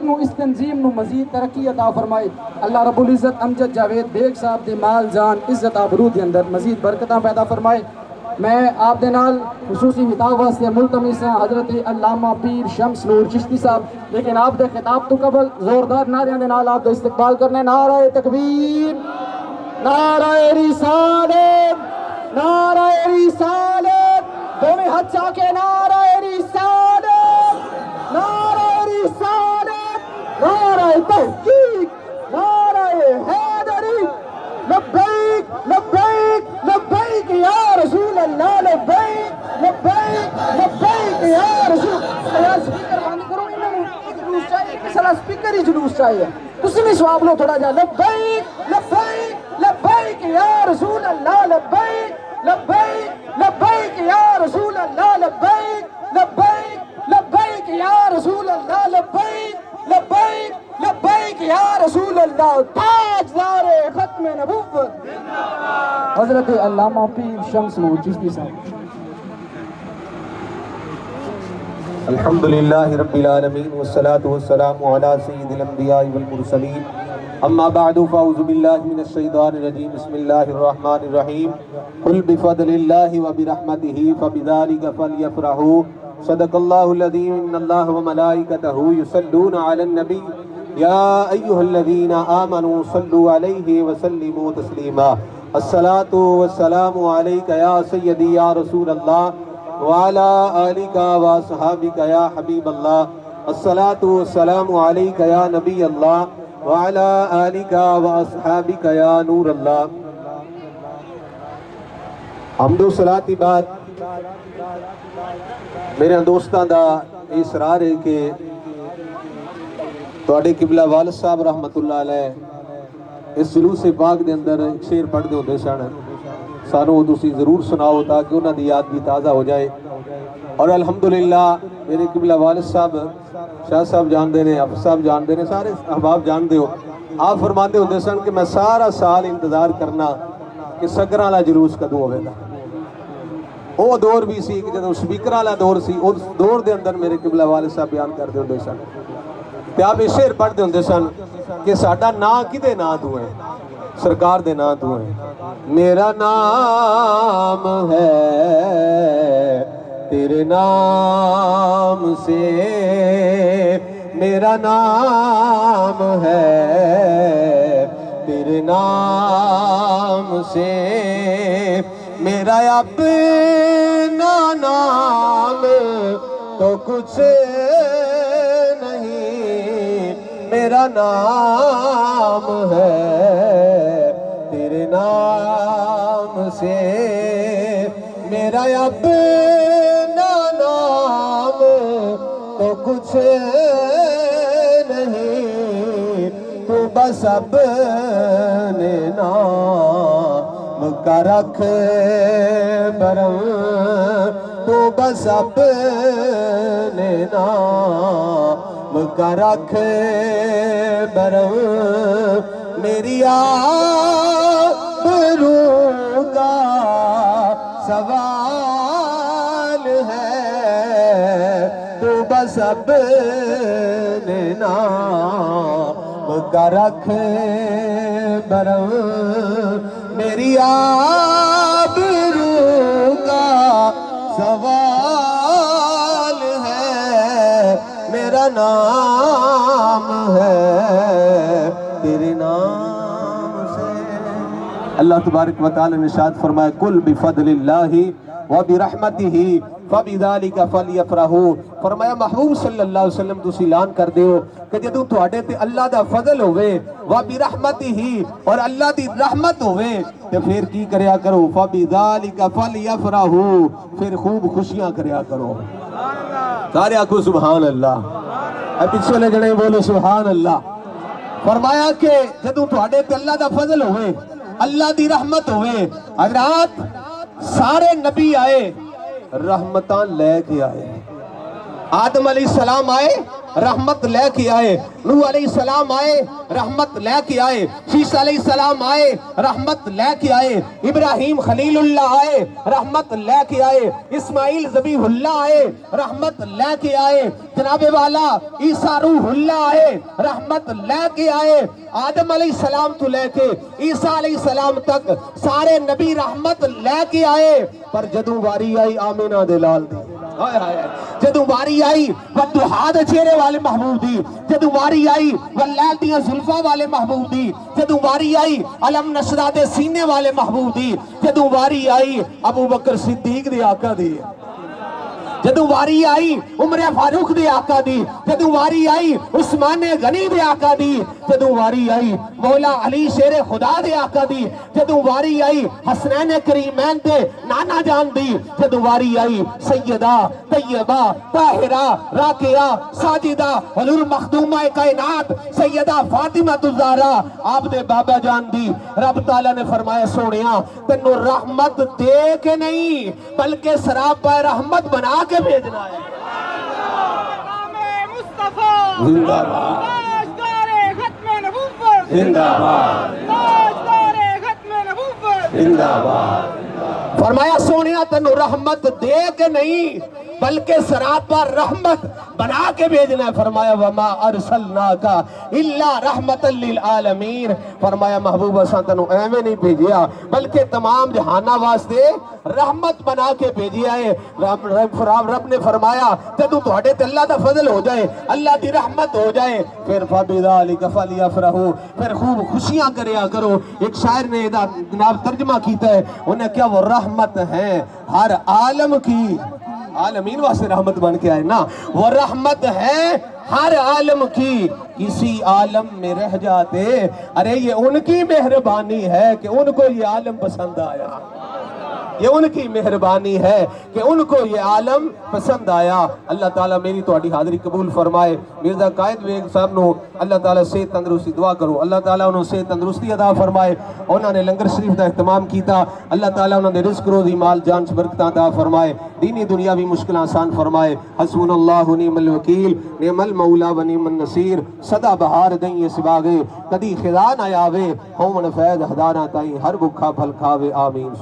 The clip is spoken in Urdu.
نو اس تنظیم نو مزید ترقی عطا فرمائے. اللہ رب العزت امجد جاوید بیگ صاحب دے مال جان عزت آبرو دے اندر مزید برکتاں پیدا فرمائے. میں آپ دے نال خصوصی خطاب واسطے ملتمس ہاں حضرت علامہ پیر شمس نور چشتی صاحب، لیکن آپ دے خطاب تو قبل زوردار نعرے دے نال آپ دا استقبال کرنے. نعرہ تکبیر، نعرہ رسالت، نعرہ رسالت، دونوں ہاتھ چاہ کے نعرہ رسالت، نعرہ رسالت، نعرہ تحقیق، نعرہ حیدری، لبیک لبیک لبیک یا رسول اللہ، لبیک لبیک لبیک یا رسول اللہ. سپیکر بند کرو، انہوں ایک جلوس چاہیے، کس طرح سپیکر ہی جلوس چاہیے. تسی بھی سواب لو تھوڑا جا. لبیک لبیک لبیک یا رسول اللہ، لبیک لبیک لبیک یا رسول اللہ، لبیک لبیک لبیک یا رسول اللہ، لبیک لبیک لبیک یا رسول اللہ. تاجدار ختم نبوت حضرت علامہ پیر شمس نور چشتی صاحب. الحمدللہ رب العالمین والصلاة والسلام علی سید الانبیاء والمرسلین. اما بعد فاعوذ باللہ من الشیطان الرجیم. بسم اللہ الرحمن الرحیم. قل بفضل اللہ وبرحمتہ فبذلک فلیفرحوا. صدق اللہ العظیم. ان اللہ وملائکتہ یصلون علی النبی یا ایہا الذین آمنوا صلوا علیہ وسلموا تسلیما. الصلاة والسلام علیک یا سیدی یا رسول اللہ وعلى آلك وصحابك يا حبيب الله. الصلاة والسلام عليك يا نبي الله وعلى آلك وأصحابك يا نور الله. حمد و صلاة بعد میرے دوستان دا اصرار ہے کہ تواڈے قبلہ والد صاحب رحمت اللہ علیہ اس جلوس پاک دے اندر ایک شعر پڑھ دے ہوندے سن. سانو تسی ضرور سناؤ تاکہ انہاں دی یاد بھی تازہ ہو جائے. اور الحمدللہ میرے قبلہ والد صاحب شاہ صاحب جان دے نے، حافظ صاحب جان دے نے، سارے احباب جان دے ہو. آپ فرماتے ہوتے سن کہ میں سارا سال انتظار کرنا کہ سگراں والا جلوس کدوں ہوے گا. وہ دور بھی سی کہ جدوں سپیکراں والا دور سی، اس دور دے اندر میرے قبلہ والد صاحب بیان کرتے ہوندے سن. تے آپ یہ شعر پڑھتے ہوندے سن کہ ساڈا ناں کدے ناں تو ہے؟ سرکار دے ناں تو ہے. میرا نام ہے تیرے نام سے، میرا نام ہے تیرے نام سے، میرا اپنا نام تو کچھ نہیں، میرا نام ہے تیرے نام سے، میرا اپنا نام تو کچھ نہیں، تو بس اپنے نام کا رکھ برم، تو بس اپنے نام کا رکھ برم، میری آبرو کا سوال ہے، تو بس اپنے نام کا رکھ برم، میری آبرو کا سوال ہے، میرا نام ہے تیرے نام سے. اللہ تبارک و تعالی نے ارشاد فرمایا قل بفضل اللہ وبرحمتہ فبذلک فلیفرحوا. فرمایا محبوب صلی اللہ علیہ وسلم تسی اعلان کر دیو کہ جدوں تواڈے تے اللہ دا فضل ہوے وبرحمتہ اور اللہ دی رحمت ہوے تے پھر کی کریا کرو فبذلک فلیفرحوا، پھر خوب خوشیاں کریا کرو. سارے آکھو سبحان اللہ. اے پیچھے لے جڑے بولو سبحان اللہ. فرمایا کہ جدوں تواڈے تے اللہ دا فضل ہوے، اللہ دی رحمت ہوئے. حضرات سارے نبی آئے رحمتاں لے کے آئے. آدم علیہ السلام آئے رحمت لے کے آئے، نوح علیہ السلام آئے رحمت لے کے آئے، شیس علیہ السلام آئے رحمت لے کے آئے، ابراہیم خلیل اللہ آئے رحمت لے کے آئے، اسماعیل ذبیح اللہ آئے رحمت لے کے آئے، جناب والا عیسیٰ روح اللہ آئے رحمت لے کے آئے، آدم علیہ السلام تو لے کے عیسیٰ علیہ السلام تک سارے نبی رحمت لے کے آئے، پر جدوں واری آئی آمینہ دے لال دی، جدوں واری آئی والضحیٰ دے چہرے والے محبوب دی، جدوں واری آئی واللیل دیاں زلفاں والے محبوب دی، جدوں واری آئی علم نشرہ دے سینے والے محبوب دی، جدوں واری آئی ابو بکر صدیق دے آقا دی، جدوں واری آئی عمر فاروق دے آقا دی، جدوں واری آئی عثمان غنی دے آقا دی، جدوں واری آئی مولا علی شیر خدا دے آقا دی، جدوں واری آئی حسنین کریمین دے نانا جان دی، جدوں واری آئی سیدہ طیبہ طاہرہ راکعہ ساجدہ حضور مخدومہ کائنات سیدہ فاطمہ الزہرا آپ دے بابا جان دی، رب تعالیٰ نے فرمایا سونیاں تینوں رحمت دے کے نہیں بلکہ سراپا رحمت بنا کے بھیجنا ہے۔ زندہ باد، تاجدار ختم نبوت، زندہ باد، تاجدار ختم نبوت، زندہ باد۔ فرمایا سونیا تینوں رحمت دے کے نہیں بلکہ سراپا رحمت بنا کے بھیجنا ہے۔ فرمایا وما ارسلناک الا رحمت للعالمین، فرمایا محبوب اساں تینوں ایویں نہیں بھیجیا بلکہ تمام جہاناں واسطے رحمت بنا کے بھیجیا ہے۔ رب نے فرمایا جدوں تہاڈے تے اللہ دا فضل ہو جائے، اللہ دی رحمت ہو جائے، پھر فبذالک فلیفرحوا، پھر خوب خوشیاں کریا کرو۔ ایک شاعر نے دا جناب ترجمہ کیتا ہے، انہیں کیا وہ رحمت ہے ہر عالم کی، عالمین واسطے رحمت بن کے آئے نا، وہ رحمت ہے ہر عالم کی، کسی عالم میں رہ جاتے، ارے یہ ان کی مہربانی ہے کہ ان کو یہ عالم پسند آیا، یہ ان کی مہربانی ہے کہ ان کو یہ عالم پسند آیا۔ اللہ تعالیٰ میری تہاڈی حاضری قبول فرمائے۔ مرزا قائد بیگ صاحب نو اللہ تعالیٰ صحت تندرستی دعا کرو، اللہ تعالیٰ انہوں صحت تندرستی عطا فرمائے، انہوں نے لنگر شریف دا اہتمام کیتا، اللہ تعالیٰ انہوں نے رزق روزی مال جان برکتاں عطا فرمائے، دینی دنیاوی مشکل آسان فرمائے۔ حسبنا اللہ نعم الوکیل نعم المولا و نعم النصیر، سدا بہار دیں سباگے کدی خزاں نہ آوے، ہون فیض ہزاراں تائیں ہر بکھا پھل کھاوے، آمین۔